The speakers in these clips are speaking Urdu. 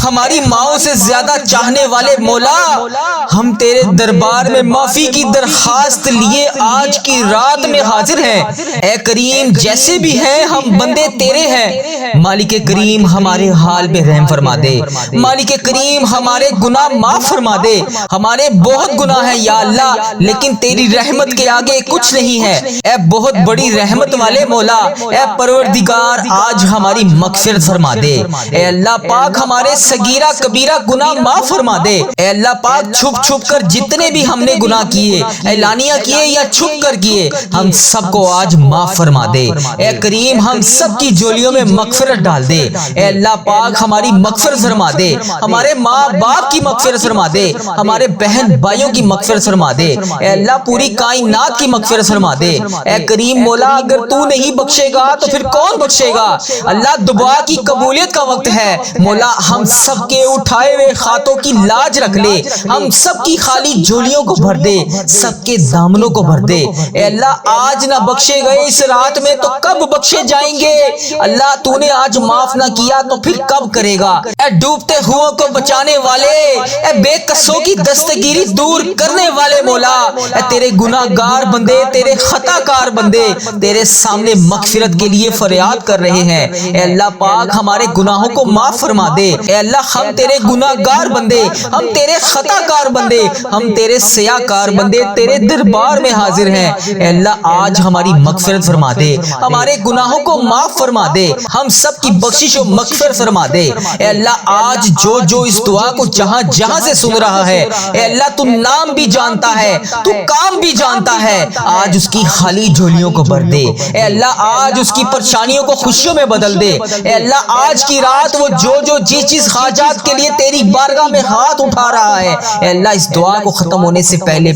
ہماری ماؤں سے زیادہ چاہنے والے مولا، ہم تیرے دربار میں معافی کی درخواست لیے آج کی رات میں حاضر ہیں۔ اے کریم، جیسے بھی ہیں ہم بندے تیرے ہیں۔ مالک کریم، ہمارے حال پہ رحم فرما دے۔ مالک کریم، ہمارے گناہ معاف فرما دے۔ ہمارے بہت گناہ ہیں یا اللہ، لیکن تیری رحمت کے آگے کچھ نہیں ہے۔ اے بہت بڑی رحمت والے مولا، اے پروردگار، آج ہماری مغفرت فرما دے۔ اے اللہ پاک، ہمارے صغیرہ کبیرہ گناہ معاف فرما دے۔ اے اللہ پاک، چھپ چھپ کر جتنے بھی ہم نے گناہ کیے، اعلانیہ کیے یا چھپ کر کیے، ہم سب کو آج معاف فرما دے۔ اے کریم، ہم سب کی جولیوں میں مغفرت ڈال دے۔ اے اللہ پاک، ہماری مغفرت فرما دے۔ ہمارے ماں باپ کی مغفرت فرما دے۔ ہمارے بہن بھائیوں کی مغفرت فرما دے۔ اے اللہ پوری کائنات کی مغفرت فرما دے۔ اے کریم مولا، اگر تو نہیں بخشے گا تو پھر کون بخشے گا؟ اللہ، دعا کی قبولیت کا وقت ہے۔ مولا، ہم سب کے اٹھائے ہوئے خاتوں کی لاج رکھ لے۔ ہم سب کی خالی جھولیوں کو بھر دے، سب کے دامنوں کو بھر دے۔ اے اللہ، آج نہ بخشے گئے اس رات میں تو کب بخشے جائیں گے؟ اللہ، تو نے آج معاف نہ کیا تو پھر کب کرے گا؟ اے ڈوبتے ہوئوں کو بچانے والے، اے بے قصوں کی دستگیری دور کرنے والے مولا، اے تیرے گناہ گار بندے، تیرے خطا کار بندے تیرے سامنے مغفرت کے لیے فریاد کر رہے ہیں۔ اے اللہ پاک، ہمارے گناہوں کو معاف فرما دے۔ اے اللہ، ہم تیرے گناہ گار بندے، ہم تیرے خطا کار بندے، ہم تیرے سیاہ کار بندے تیرے دربار میں حاضر ہیں۔ اے اللہ، آج ہماری مغفرت فرما دے، ہمارے گناہوں کو معاف فرما دے، ہم سب کی بخشش و مغفرت فرما دے۔ اے اللہ، آج جو جو اس دعا کو جہاں جہاں سے سن رہا ہے، اے اللہ تو نام بھی جانتا ہے، تو کام بھی جانتا ہے، آج اس کی خالی جھولیوں کو بھر دے۔ اے اللہ، آج اس کی پریشانیوں کو خوشیوں میں بدل دے۔ اے اللہ، آج کی رات وہ جو جس چیز حاجات کے لیے تیری بارگاہ میں ہاتھ اٹھا رہا ہے، اے اللہ اس دعا کو ختم ہونے سے پہلے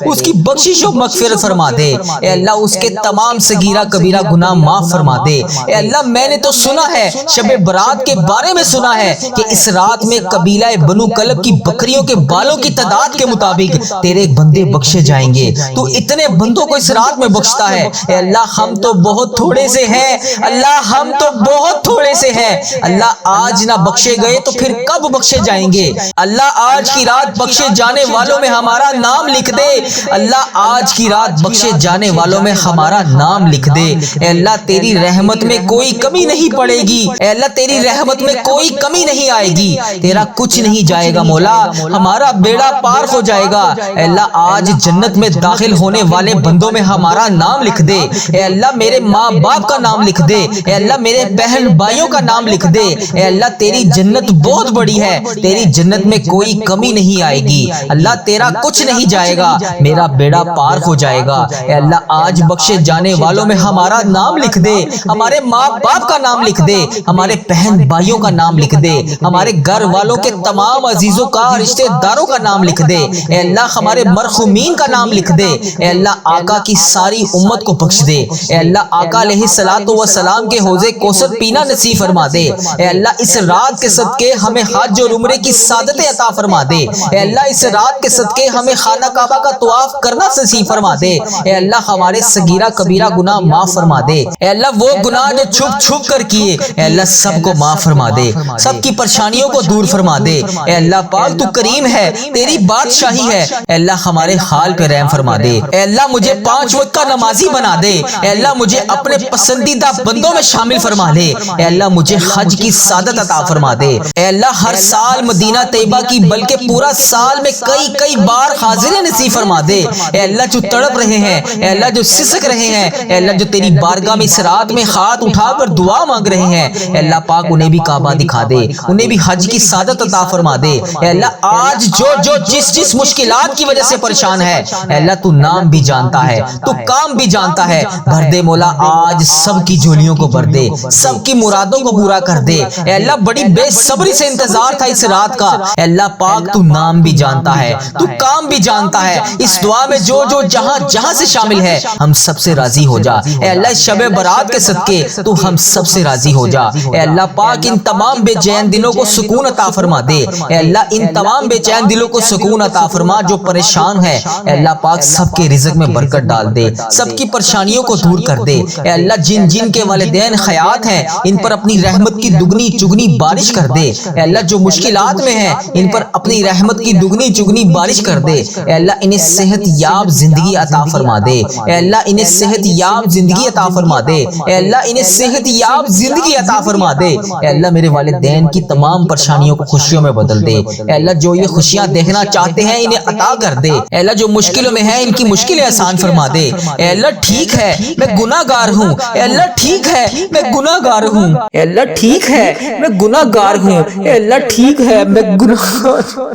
اس کی بخشش و مغفرت فرما دے۔ اے اللہ، اس کے تمام صغیرہ کبیرہ گناہ معاف فرما دے۔ اے اللہ، میں نے تو سنا ہے، شب برات کے بارے میں سنا ہے کہ اس رات میں قبیلہ بنو کلب کی بکریوں کے بالوں کی تعداد کے مطابق تیرے بندے بخشے جائیں گے۔ تو اتنے بندوں کو اس رات میں بخشتا ہے۔ اے اللہ، ہم تو بہت تھوڑے سے ہیں، اللہ ہم تو بہت تھوڑے سے ہیں۔ اللہ، آج نہ بخشے گئے تو پھر کب بخشے جائیں گے؟ اللہ، آج کی رات بخشے جانے والوں میں ہمارا نام لکھ دے۔ اللہ، آج کی رات بخشے جانے والوں میں ہمارا نام لکھ دے۔ اے اللہ، تیری رحمت میں کوئی کمی نہیں پڑے گی۔ اے اللہ، تیری رحمت میں کوئی کمی نہیں آئے گی، تیرا کچھ نہیں جائے گا مولا، ہمارا بیڑا پار ہو جائے گا۔ اے اللہ، آج جنت میں داخل ہونے والے بندوں میں ہمارا نام لکھ دے۔ اے اللہ، میرے ماں باپ کا نام لکھ دے۔ اے اللہ، میرے بہن بھائیوں کا نام لکھ دے۔ اے اللہ، تیری جنت بہت بڑی ہے، تیری جنت میں کوئی کمی نہیں آئے گی۔ اللہ، تیرا کچھ نہیں جائے گا، میرا بیڑا پار ہو جائے گا۔ اے اللہ، آج بخشے جانے والوں میں ہمارا نام لکھ دے، ہمارے ماں باپ کا نام لکھ دے، ہمارے بہن بھائیوں کا نام لکھ دے، ہمارے گھر والوں کے تمام عزیزوں کا، رشتہ داروں کا نام لکھ دے۔ اے اللہ، ہمارے مرحومین کا نام لکھ دے۔ اے اللہ، آقا کی ساری امت کو بخش دے۔ اے اللہ، آقا علیہ الصلوۃ والسلام کے حوض کوثر پینا نصیب فرما دے۔ اے اللہ، اس رات کے صدقے ہمیں حج اور عمرے کی سعادت عطا فرما دے۔ اے اللہ، اس رات کے صدقے ہمیں خانہ کعبہ کا طواف کرنا نصیب فرما دے۔ اے اللہ، ہمارے صغیرہ کبیرہ گناہ معاف فرما دے۔ اے اللہ، وہ گناہ جو چھپ چھپ کر کیے، اے اللہ سب کو معاف فرما دے، سب کی پریشانیوں کو دور فرما دے۔ اے اللہ پاک، تو کریم ہے، تیری بادشاہی ہے۔ اے اللہ، ہمارے حال پہ رحم فرما دے۔ اے اللہ، مجھے 5 وقت کا نمازی بنا دے۔ اے اللہ، مجھے اپنے پسندیدہ بندوں میں شامل فرما لے۔ اے اللہ، مجھے حج کی سعادت عطا فرما دے۔ اے اللہ، ہر سال مدینہ طیبہ کی بلکہ پورا سال میں کئی بار حاضری نصیب فرما دے۔ اے اللہ، جو تڑپ رہے ہیں، اے اللہ جو سسک رہے ہیں، اے اللہ جو تیری بارگاہ میں اس رات میں ہاتھ اٹھا کر دعا مانگ رہے ہیں، اے اللہ پاک انہیں بھی کعبہ دکھا دے، انہیں بھی حج کی سعادت عطا فرما دے۔ اے اللہ، آج جو جس مشکلات کی وجہ سے پریشان ہے، اے اللہ تو نام بھی جانتا ہے، تو کام بھی جانتا ہے، بھر دے مولا، آج سب کی جھولیوں کو بھر دے، سب کی مرادوں کو پورا کر دے۔ اے اللہ، بڑی بے صبری سے انتظار تھا اس رات کا۔ اے اللہ پاک، تو نام بھی جانتا ہے، تو کام بھی جانتا ہے، اس دعا میں جو جہاں سے شامل ہے ہم سب سے راضی ہو جا۔ اے اللہ، اس شب برات کے صدقے تو ہم سب سے راضی ہو جا۔ اے اللہ پاک، ان تمام بے چین دلوں کو سکون عطا فرما دے۔ اے اللہ، ان تمام بے چین دلوں کو سکون عطا فرما جو پریشان ہے۔ اے اللہ پاک، سب کے رزق میں برکت ڈال دے، سب کی پریشانیوں کو دور کر دے۔ اے اللہ، جن کے والدین حیات ہیں ان پر اپنی رحمت کی دگنی چگنی بارش کر دے۔ دے۔ اے اللہ جو مشکلات میں ہیں ان پر اپنی رحمت کی دگنی چگنی بارش کر دے۔ اے اللہ انہیں صحت یاب زندگی عطا فرما دے۔ اے اللہ انہیں صحت یاب زندگی عطا فرما دے۔ اے اللہ انہیں صحت یاب زندگی عطا فرما دے۔ اے اللہ میرے والدین کی تمام پریشانیوں کو خوشیوں میں بدل دے۔ اے اللہ جو یہ خوشیاں دیکھنا چاہتے ہیں انہیں عطا کر دے۔ اے اللہ جو مشکلوں میں ہیں ان کی مشکلیں آسان فرما دے۔ اے اللہ ٹھیک ہے میں گناہ گار ہوں۔ اے اللہ ٹھیک ہے میں گناہ گار ہوں۔ اے اللہ ٹھیک ہے میں گناہ گار ہوں۔ اے اللہ ٹھیک ہے میں گناہ گار ہوں۔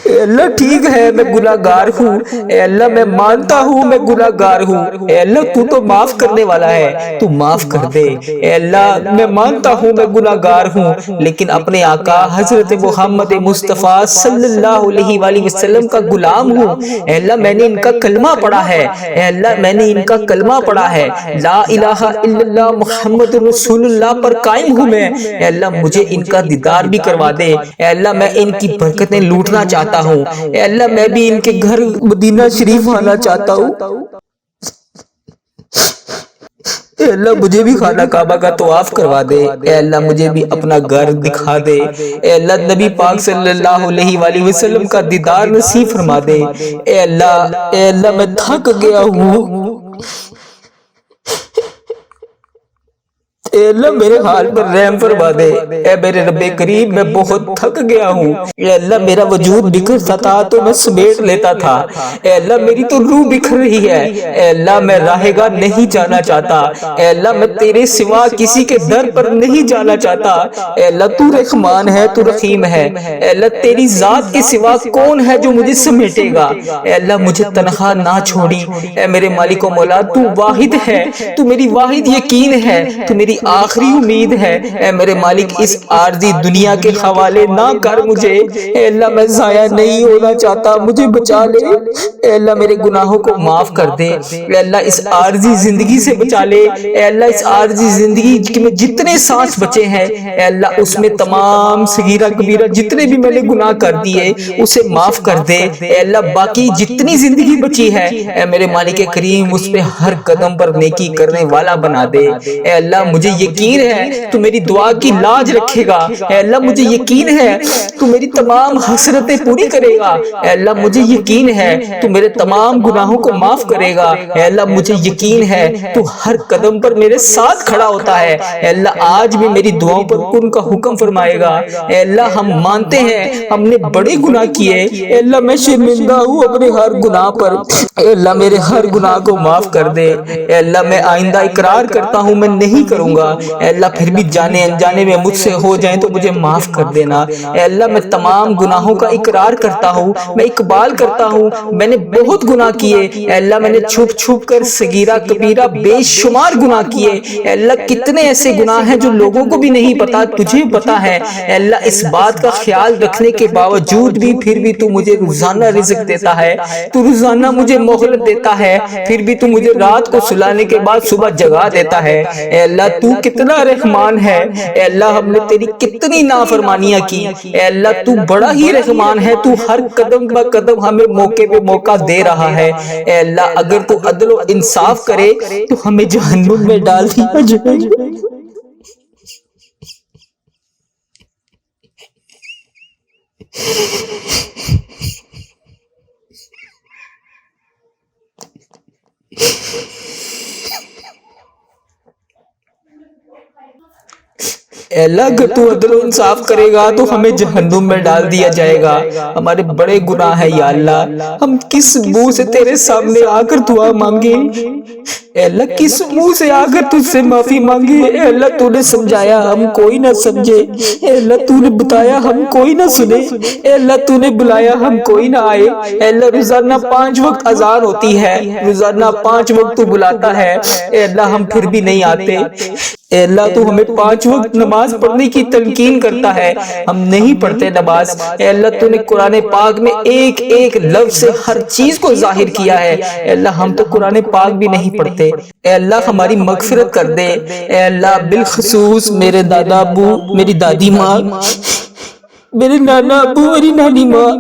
اے اللہ ٹھیک ہے میں گناہ گار ہوں۔ اے اللہ میں مانتا ہوں میں گناہ گار ہوں۔ اے اللہ تو تو معاف کرنے والا ہے، تو معاف کر دے۔ اے اللہ میں مانتا ہوں میں گناہ گار ہوں، لیکن اپنے آقا حضرت محمد مصطفیٰ صلی اللہ علیہ وآلہ وسلم کا غلام ہوں۔ اے اللہ میں نے ان کا کلمہ پڑھا ہے۔ اے اللہ میں نے ان کا کلمہ پڑھا ہے، لا الہ الا اللہ محمد رسول اللہ پر قائم ہوں میں۔ اے اللہ مجھے ان کا دیدار بھی کروا دے۔ اے اللہ میں ان کی برکتیں لوٹنا چاہتا ہوں۔ اے اللہ میں بھی ان کے گھر مدینہ شریف آنا چاہتا ہوں۔ اے اللہ مجھے بھی خانہ کعبہ کا طواف کروا دے۔ اے اللہ مجھے بھی اپنا گھر دکھا دے۔ اے اللہ نبی پاک صلی اللہ علیہ وآلہ وسلم کا دیدار نصیب فرما دے۔ اے اللہ میں تھک گیا ہوں۔ اے اللہ میرے حال پر رحم فرما دے۔ اے میرے رب کریم میں بہت تھک گیا ہوں۔ اے اللہ میرا وجود بکھرتا تھا تو میں سمیٹ لیتا تھا۔ اے اللہ میری تو روح بکھر رہی ہے۔ اے اللہ میں راہ گاہ نہیں جانا چاہتا۔ اے اللہ میں تیرے سوا کسی کے در پر نہیں جانا چاہتا۔ اے اللہ تو رحمان ہے، تو رحیم ہے۔ اے اللہ تیری ذات کے سوا کون ہے جو مجھے سمیٹے گا۔ اے اللہ مجھے تنہا نہ چھوڑی۔ اے میرے مالک و مولا تو واحد ہے، تو میری واحد یقین ہے، تو میری آخری امید ہے۔ اے میرے مالک اس عارضی دنیا کے حوالے نہ کر مجھے۔ اے اللہ میں ضائع نہیں ہونا چاہتا، مجھے بچا لے۔ اے اللہ میرے گناہوں کو معاف کر دے۔ اے اللہ اس عارضی زندگی سے بچا لے۔ اے اللہ اس عارضی زندگی میں جتنے سانس بچے ہیں اے اللہ اس میں تمام صغیرہ کبیرہ جتنے بھی میں نے گناہ کر دیے اسے معاف کر دے۔ اے اللہ باقی جتنی زندگی بچی ہے اے میرے مالک کریم اس پہ ہر قدم پر نیکی کرنے والا بنا دے۔ اے اللہ مجھے یقین ہے تو میری دعا کی لاج رکھے گا۔ اے اللہ مجھے یقین ہے تو میری تمام حسرتیں پوری کرے گا۔ اے اللہ مجھے یقین ہے تو میرے تمام گناہوں کو معاف کرے گا۔ اے اللہ مجھے یقین ہے تو ہر قدم پر میرے ساتھ کھڑا ہوتا ہے۔ اے اللہ آج بھی میری دعاؤں پر کن کا حکم فرمائے گا۔ اے اللہ ہم مانتے ہیں ہم نے بڑے گناہ کیے۔ اے اللہ میں شرمندہ ہوں اپنے ہر گناہ پر۔ اے اللہ میرے ہر گناہ کو معاف کر دے۔ اے اللہ میں آئندہ اقرار کرتا ہوں میں نہیں کروں گا۔ اے اللہ پھر بھی جانے انجانے میں مجھ سے ہو جائیں تو مجھے معاف کر دینا۔ اے اللہ میں تمام گناہوں کا اقرار کرتا ہوں، میں اقبال کرتا ہوں میں نے بہت گناہ کیے۔ اے اللہ میں نے چھپ چھپ کر صغیرہ کبیرہ بے شمار گناہ کیے۔ اے اللہ کتنے ایسے گناہ ہیں جو لوگوں کو بھی نہیں پتا، تجھے پتا ہے۔ اے اللہ اس بات کا خیال رکھنے کے باوجود بھی پھر بھی تو مجھے روزانہ رزق دیتا ہے، تو روزانہ مجھے مہلت دیتا ہے، پھر بھی تو مجھے رات کو سلانے کے بعد صبح جگا دیتا ہے۔ اے اللہ تو کتنا رحمان ہے۔ اے اللہ ہم نے تیری کتنی نافرمانیاں کی۔ اے اللہ تو بڑا ہی رحمان ہے، تو ہر قدم بہ قدم ہمیں موقع پہ موقع دے رہا ہے۔ اے اللہ اگر تو عدل و انصاف کرے تو ہمیں جہنم میں ڈال دیا جائے۔ اے اللہ اگر تو عدل و انصاف کرے گا تو ہمیں جہنم میں ڈال دیا جائے گا۔ ہمارے بڑے گناہ ہیں یا اللہ، ہم کس منہ سے تیرے سامنے آ کر دعا مانگے؟ اے اللہ کس منہ سے آ کر تجھ سے معافی مانگے؟ اے اللہ تو نے سمجھایا ہم کوئی نہ سمجھے، اے اللہ تو نے بتایا ہم کوئی نہ سنے، اے اللہ تو نے بلایا ہم کوئی نہ آئے۔ اے اللہ روزانہ 5 وقت اذان ہوتی ہے، روزانہ 5 وقت تو بلاتا ہے، اے اللہ ہم پھر بھی نہیں آتے۔ اے اللہ تو ہمیں 5 وقت نماز پڑھنے کی تلقین کرتا ہے، ہم نہیں پڑھتے نماز۔ اے اللہ تو نے قرآن پاک میں ایک ایک لفظ سے ہر چیز کو ظاہر کیا ہے، اے اللہ ہم تو قرآن پاک بھی نہیں پڑھتے۔ اے اللہ ہماری مغفرت کر دے۔ اے اللہ بالخصوص میرے دادا ابو، میری دادی ماں، میرے نانا ابو، میری نانی ماں،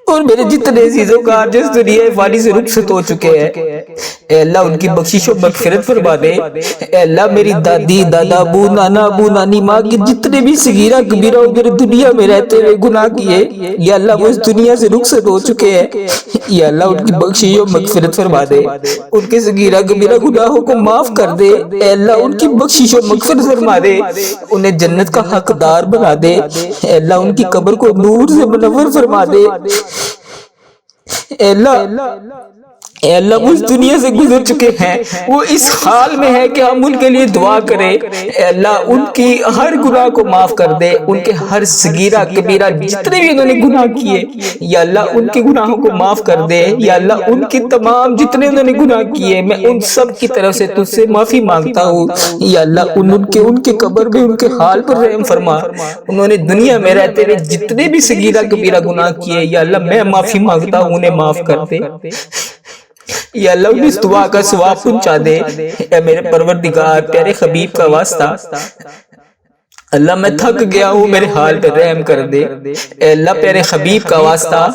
اور میرے جتنے عزیز و کار جس دنیا فانی سے رخصت ہو چکے ہیں، اے اللہ ان کی بخشش و مغفرت فرما دے۔ اے اللہ میری دادی، دادا، ابو، نانا، ابو، نانی، ماں کے جتنے بھی صغیرہ کبیرہ میرے دنیا میں رہتے ہوئے گناہ کیے، یا اللہ وہ اس دنیا سے رخصت ہو چکے ہیں، یا اللہ ان کی بخشش و مغفرت فرما دے، ان کے صغیرہ کبیرہ گناہوں کو معاف کر دے۔ اے اللہ ان کی بخشش و مغفرت فرما دے، انہیں جنت کا حقدار بنا دے۔ اے اللہ ان کی قبر کو نور سے منور فرما دے۔ اے اللہ وہ اس دنیا سے گزر چکے ہیں، وہ اس حال میں ہے کہ ہم ان کے لیے دعا کریں۔ اے اللہ ان کی ہر گناہ کو معاف کر دے، ان کے ہر صغیرہ کبیرہ جتنے بھی انہوں نے گناہ کیے، یا اللہ ان کے گناہوں کو معاف کر دے۔ یا اللہ ان کے تمام جتنے انہوں نے گناہ کیے، میں ان سب کی طرف سے تجھ سے معافی مانگتا ہوں۔ یا اللہ ان کے قبر میں ان کے حال پر رحم فرما۔ انہوں نے دنیا میں رہتے ہوئے جتنے بھی صغیرہ کبیرہ گناہ کیے، یا اللہ میں معافی مانگتا ہوں، انہیں معاف کر دے۔ یا اللہ انہیں اس دعا کا ثواب پہنچا دے۔ اے میرے پروردگار، پیارے حبیب کا واسطہ، اللہ میں تھک گیا ہوں، میرے حال پہ رحم کر دے۔ اے اللہ پیارے حبیب کا واسطہ،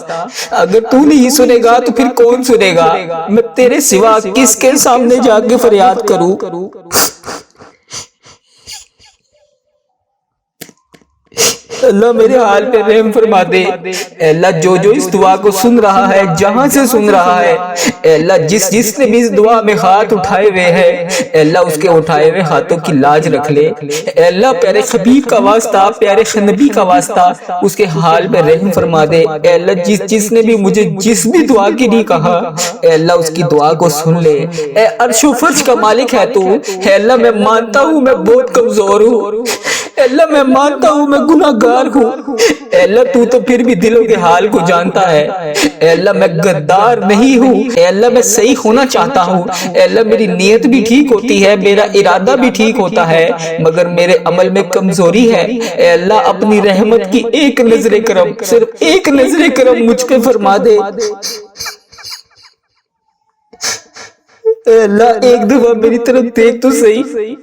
اگر تو نہیں سنے گا تو پھر کون سنے گا؟ میں تیرے سوا کس کے سامنے جا کے فریاد کروں؟ اللہ میرے حال پہ رحم فرما دے۔ اے اللہ جو اس دعا کو سن رہا ہے، جہاں سے سن رہا ہے، اے اللہ جس نے بھی اس دعا میں ہاتھ اٹھائے ہوئے ہیں، اے اللہ اس کے اٹھائے ہوئے ہاتھوں کی لاج رکھ لے۔ اے اللہ پیارے حبیب کا واسطہ، پیارے نبی کا واسطہ، اس کے حال پہ رحم فرما دے۔ اے اللہ جس نے بھی مجھے جس بھی دعا کے لیے کہا، اے اللہ اس کی دعا کو سن لے۔ اے عرش و فرش کا مالک ہے تو، اے اللہ میں مانتا ہوں میں بہت کمزور ہوں، اے اللہ میں مانتا ہوں میں گناہ گار ہوں، اے اللہ تو پھر بھی دلوں کے حال کو جانتا ہے۔ اے اللہ میں غدار نہیں ہوں، اے اللہ میں صحیح ہونا چاہتا ہوں، اے اللہ میری نیت بھی ٹھیک ہوتی ہے، میرا ارادہ بھی ٹھیک ہوتا ہے، مگر میرے عمل میں کمزوری ہے۔ اے اللہ اپنی رحمت کی ایک نظر کرم، صرف ایک نظر کرم مجھ پہ فرما دے۔ اے اللہ ایک دفعہ میری طرف دیکھ تو صحیح،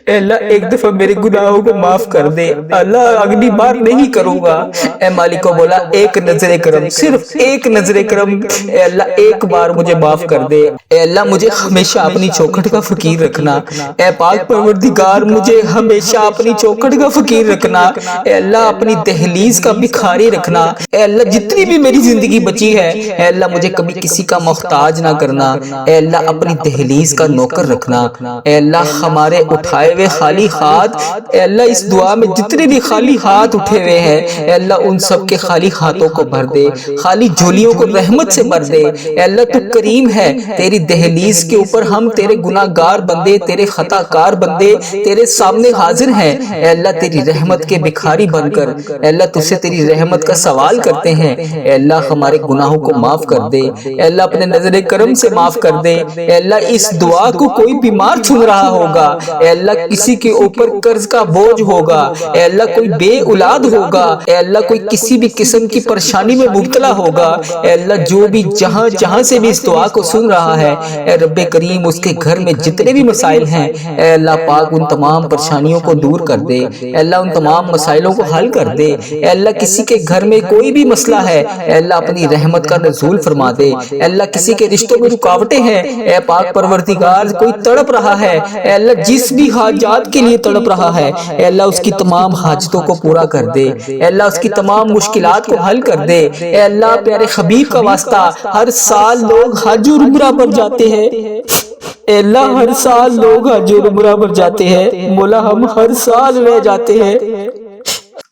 اے اللہ ایک دفعہ میرے گناہوں کو معاف کر دے۔ اللہ اگلی بار نہیں کروں گا۔ اے مالک کو بولا ایک نظر کرم، صرف ایک نظر کرم، اے اللہ ایک بار مجھے معاف کر دے۔ اے اللہ مجھے ہمیشہ اپنی چوکھٹ کا فقیر رکھنا۔ اے پاک پروردگار مجھے ہمیشہ اپنی چوکھٹ کا فقیر رکھنا۔ اے اللہ اپنی دہلیز کا بھکاری رکھنا۔ اے اللہ جتنی بھی میری زندگی بچی ہے، اے اللہ مجھے کبھی کسی کا محتاج نہ کرنا۔ اے اللہ اپنی دہلیز کا نوکر رکھنا۔ اے اللہ ہمارے اٹھائے ہوئے خالی ہاتھ، اے اللہ اس دعا میں جتنے بھی خالی ہاتھ اٹھے ہوئے ہیں، اے اللہ ان سب کے خالی ہاتھوں کو بھر دے، خالی جھولیوں کو رحمت سے بھر دے۔ اے اللہ تو کریم ہے، تیری دہلیز کے اوپر ہم تیرے گناہ گار بندے، تیرے خطا کار بندے تیرے سامنے حاضر ہیں۔ اے اللہ تیری رحمت کے بھکاری بن کر، اے اللہ تجھ سے تیری رحمت کا سوال کرتے ہیں۔ اے اللہ ہمارے گناہوں کو معاف کر دے، اے اللہ اپنے نظر کرم سے معاف کر دے۔ اے اللہ اس دعا کو کوئی بیمار سن رہا ہوگا، اے اللہ کسی کے اوپر قرض کا بوجھ ہوگا، اے اللہ کوئی بے اولاد ہوگا، اے اللہ کوئی کسی بھی قسم کی پریشانی میں مبتلا ہوگا، اے اللہ جو بھی جہاں سے بھی اس دعا کو سن رہا ہے، اے رب کریم اس کے گھر میں جتنے بھی مسائل ہیں، اے اللہ پاک ان تمام پریشانیوں کو دور کر دے، اے اللہ ان تمام مسائلوں کو حل کر دے۔ اے اللہ کسی کے گھر میں کوئی بھی مسئلہ ہے، اے اللہ اپنی رحمت کا نزول فرما دے۔ اے اللہ کسی کے رشتوں میں رکاوٹیں ہیں، اے پاک پروردگار کوئی تڑپ رہا ہے، اے اللہ جس بھی حاجات کے لیے تڑپ رہا ہے، اے اللہ اس کی تمام حاجتوں کو پورا کر دے، اے اللہ اس کی تمام مشکلات کو حل کر دے۔ اے اللہ پیارے حبیب کا واسطہ، ہر سال لوگ حج اور عمرہ پر جاتے ہیں، اے اللہ ہر سال لوگ حج اور عمرہ پر جاتے ہیں، مولا ہم ہر سال رہ جاتے ہیں۔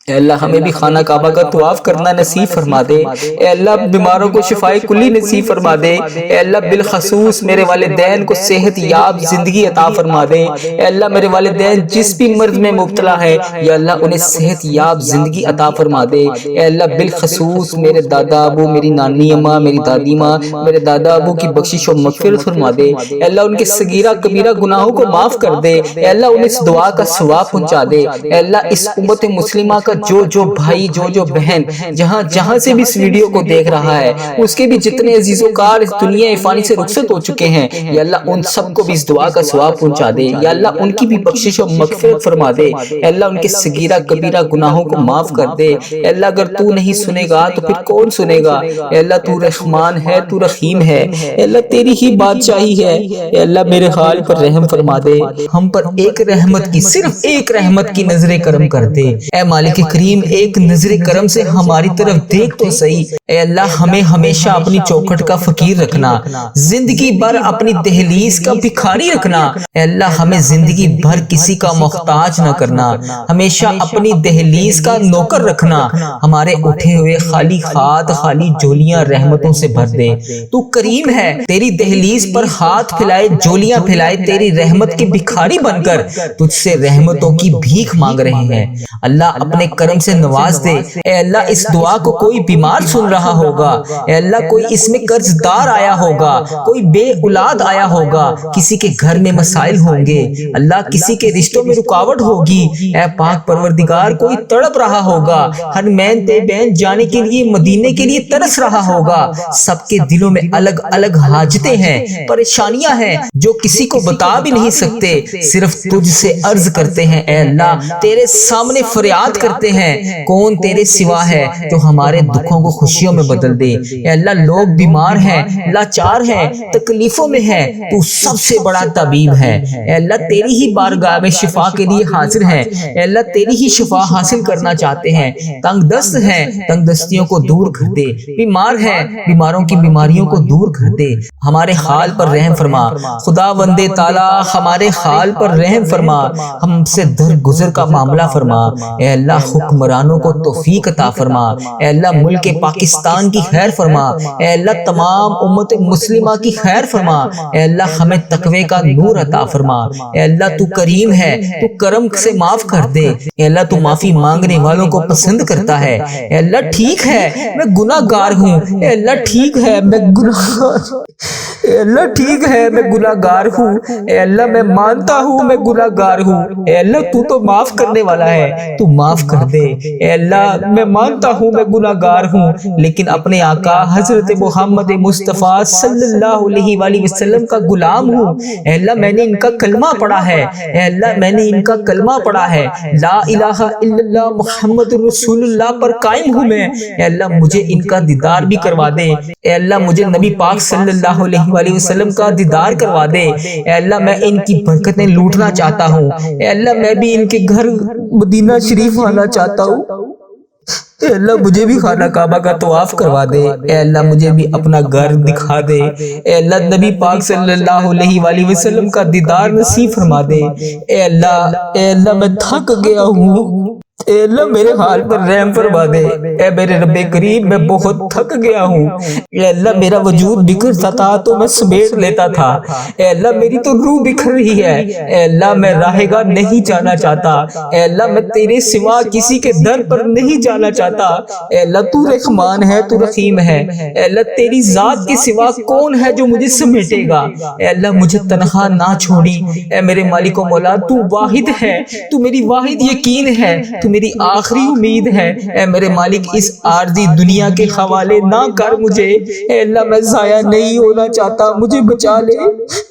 اے اللہ ہمیں بھی خانہ کعبہ کا طواف کرنا نصیب فرما دے۔ اے اللہ بیماروں کو شفائے کلی نصیب فرما دے۔ اے اللہ بالخصوص میرے والدین کو صحت یاب زندگی عطا فرما دے۔ اے اللہ میرے والدین جس بھی مرض میں مبتلا ہے، یا اللہ انہیں صحت یاب زندگی عطا فرما دے۔ اے اللہ بالخصوص میرے دادا ابو، میری نانی اماں، میری دادی ماں، میرے دادا ابو کی بخشش و مغفرت فرما دے۔ اے اللہ ان کے صغیرہ کبیرہ گناہوں کو معاف کر دے۔ اے اللہ انہیں اس دعا کا ثواب پہنچا دے۔ اے اللہ اس امت مسلمہ کا پر جو بھائی جو بہن جہاں سے بھی اس ویڈیو کو دیکھ رہا ہے اس کے بھی جتنے عزیز و کار اس دنیا فانی سے رخصت ہو چکے ہیں، یا اللہ ان سب کو بھی اس دعا کا ثواب پہنچا دے، یا اللہ ان کی بھی بخشش و مغفرت فرما دے، اے اللہ ان کے صغیرہ کبیرہ گناہوں کو معاف کر دے، اے اللہ اگر تو نہیں سنے گا تو پھر کون سنے گا، اے اللہ تو رحمان ہے، تو رحیم ہے، اے اللہ تیری ہی بادشاہی ہے، اے اللہ میرے حال پر رحم فرما دے، ہم پر ایک رحمت کی صرف ایک رحمت کی نظر کرم کر دے، اے مالک کریم ایک نظر کرم سے ہماری طرف دیکھ تو صحیح، اے اللہ ہمیں ہمیشہ اپنی چوکھٹ کا فقیر رکھنا، زندگی بھر اپنی دہلیز کا بھکاری رکھنا، اے اللہ ہمیں زندگی بھر کسی کا محتاج نہ کرنا، ہمیشہ اپنی دہلیز کا نوکر رکھنا، ہمارے اٹھے ہوئے خالی ہاتھ خالی جولیاں رحمتوں سے بھر دے، تو کریم ہے، تیری دہلیز پر ہاتھ پھیلائے جولیاں پھیلائے تیری رحمت کے بھکاری بن کر تجھ سے رحمتوں کی بھیک مانگ رہے ہیں، اللہ اپنے کرم سے نواز دے، اے اللہ اس دعا کو کوئی بیمار سن رہا ہوگا، اے اللہ کوئی اس میں قرض دار آیا ہوگا، کوئی بے اولاد آیا ہوگا، کسی کے گھر میں مسائل ہوں گے، اللہ کسی کے رشتوں میں رکاوٹ ہوگی، اے پاک پروردگار کوئی تڑپ رہا ہوگا، ہر مین تے بین جانے کے لیے مدینے کے لیے ترس رہا ہوگا، سب کے دلوں میں الگ الگ حاجتیں ہیں، پریشانیاں ہیں جو کسی کو بتا بھی نہیں سکتے، صرف تجھ سے عرض کرتے ہیں، اے اللہ تیرے سامنے فریاد کرتے ہیں، کون تیرے سوا ہے جو ہمارے دکھوں کو خوشیوں میں بدل دے، اے اللہ لوگ بیمار ہیں، لاچار ہیں، تکلیفوں میں ہیں، تو سب سے بڑا طبیب ہے، اے اللہ تیری ہی بارگاہ میں شفا کے لیے حاضر ہیں، اے اللہ تیری ہی شفا حاصل کرنا چاہتے ہیں، تنگ دست ہیں تنگ دستیوں کو دور کر دے، بیمار ہیں بیماروں کی بیماریوں کو دور کر دے، ہمارے حال پر رحم فرما، خدا وندے تعالی ہمارے حال پر رحم فرما، ہم سے درگزر کا معاملہ فرما، اے اللہ حکمرانوں کو توفیق عطا فرما، اے اللہ ملک پاکستان کی خیر فرما، اے اللہ تمام امت مسلمہ کی خیر فرما، اے اللہ ہمیں تقوی کا نور عطا فرما، اے اللہ تو کریم ہے، تو کرم سے معاف کر دے، اے اللہ تو معافی مانگنے والوں کو پسند کرتا ہے، اے اللہ ٹھیک ہے میں گناہ گار ہوں، اے اللہ ٹھیک ہے میں اے اللہ ٹھیک ہے میں گناہ گار ہوں، اے اللہ میں مانتا ہوں میں گناہ گار ہوں، اے اللہ تو معاف کرنے والا ہے، تو معاف کر دے، اے اللہ میں مانتا ہوں میں گناہ گار ہوں، لیکن اپنے آقا حضرت محمد مصطفیٰ صلی اللہ علیہ وآلہ وسلم کا غلام ہوں، اے اللہ میں نے ان کا کلمہ پڑھا ہے، اے اللہ میں نے ان کا کلمہ پڑھا ہے، لا الہ الا اللہ محمد رسول اللہ پر قائم ہوں میں، اے اللہ مجھے ان کا دیدار بھی کروا دے، اے اللہ مجھے نبی پاک صلی اللہ علیہ وآلہ وسلم کا دیدار کروا دے، اے اللہ میں ان کی برکتیں لوٹنا چاہتا ہوں، اے اللہ میں بھی ان کے گھر مدینہ شریف آنا چاہتا ہوں، اے اللہ مجھے بھی خانہ کعبہ کا طواف کروا دے، اے اللہ مجھے بھی اپنا گھر دکھا دے، اے اللہ نبی پاک صلی اللہ علیہ وآلہ وسلم کا دیدار نصیب فرما دے، اے اللہ میں تھک گیا ہوں، اے اللہ میرے حال پر رحم فرما دے، اے میرے رب کریم میں بہت تھک گیا ہوں، اے اللہ میرا وجود بکھرتا تھا تو میں سمیٹ لیتا تھا، اے اللہ میری تو روح بکھر رہی ہے، اے اللہ میں راہ گاہ نہیں جانا چاہتا، اے اللہ میں تیرے سوا کسی کے در پر نہیں جانا چاہتا، اے اللہ تو رحمان ہے تو رحیم ہے، اے اللہ تیری ذات کے سوا کون ہے جو مجھے سمیٹے گا، اے اللہ مجھے تنہا نہ چھوڑی، اے میرے مالک و مولا تو واحد ہے، تو میری واحد یقین ہے، تو میری آخری امید ہے، اے میرے مالک اس عارضی دنیا کے حوالے نہ کر مجھے، اے اللہ میں ضائع نہیں ہونا چاہتا، مجھے بچا لے،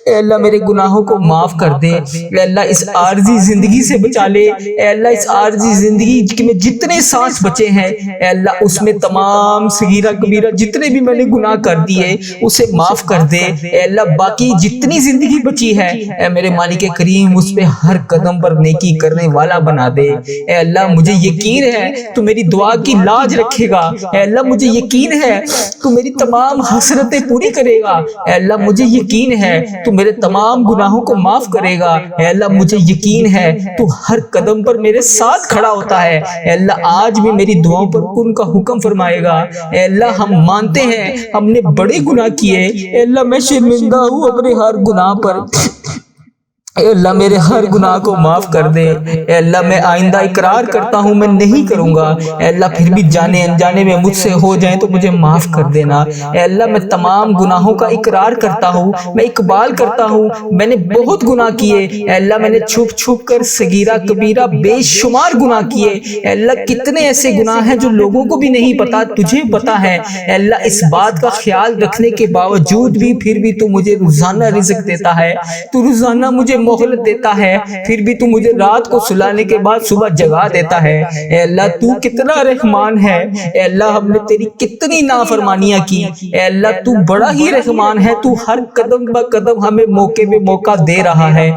اے اللہ میرے گناہوں کو معاف کر دے، اے اللہ اس عارضی زندگی سے بچا لے، اے اللہ اس عارضی زندگی میں جتنے سانس بچے ہیں اے اللہ اس میں تمام صغیرہ کبیرہ جتنے بھی میں نے گناہ کر دیے اسے معاف کر دے، اے اللہ باقی جتنی زندگی بچی ہے اے میرے مالک کریم اس پہ ہر قدم پر نیکی کرنے والا بنا دے، اے اللہ مجھے یقین ہے تو میری دعا کی لاج رکھے گا، اے اللہ مجھے یقین ہے تو میری تمام حسرتیں پوری کرے گا، اے اللہ مجھے یقین ہے تو میرے تمام گناہوں کو معاف کرے گا، اے اللہ مجھے یقین ہے تو ہر قدم پر میرے ساتھ کھڑا ہوتا ہے، اے اللہ آج بھی میری دعاؤں پر کن کا حکم فرمائے گا، اے اللہ ہم مانتے ہیں ہم نے بڑے گناہ کیے، اے اللہ میں شرمندہ ہوں اپنے ہر گناہ پر، اے اللہ میرے ہر گناہ کو معاف کر دے۔ اے اللہ میں آئندہ اقرار کرتا ہوں میں نہیں کروں گا۔ اے اللہ پھر بھی جانے انجانے میں مجھ سے ہو جائیں تو مجھے معاف کر دینا۔ اے اللہ میں تمام گناہوں کا اقرار کرتا ہوں، میں اقبال کرتا ہوں میں نے بہت گناہ کیے۔ اے اللہ میں نے چھپ چھپ کر صغیرہ کبیرہ بے شمار گناہ کیے۔ اے اللہ کتنے ایسے گناہ ہیں جو لوگوں کو بھی نہیں پتا، تجھے پتا ہے۔ اے اللہ اس بات کا خیال رکھنے کے باوجود بھی پھر بھی تو مجھے روزانہ رزق دیتا ہے، تو روزانہ مجھے مہلت دیتا ہے، پھر بھی تو مجھے رات کو سلانے کے بعد صبح جگا دیتا ہے۔ اے اللہ تو کتنا رحمان ہے۔ اے اللہ ہم نے تیری کتنی نافرمانیاں کی۔ اے اللہ تو بڑا ہی رحمان ہے، تو ہر قدم بہ قدم ہمیں موقع پہ موقع دے رہا ہے۔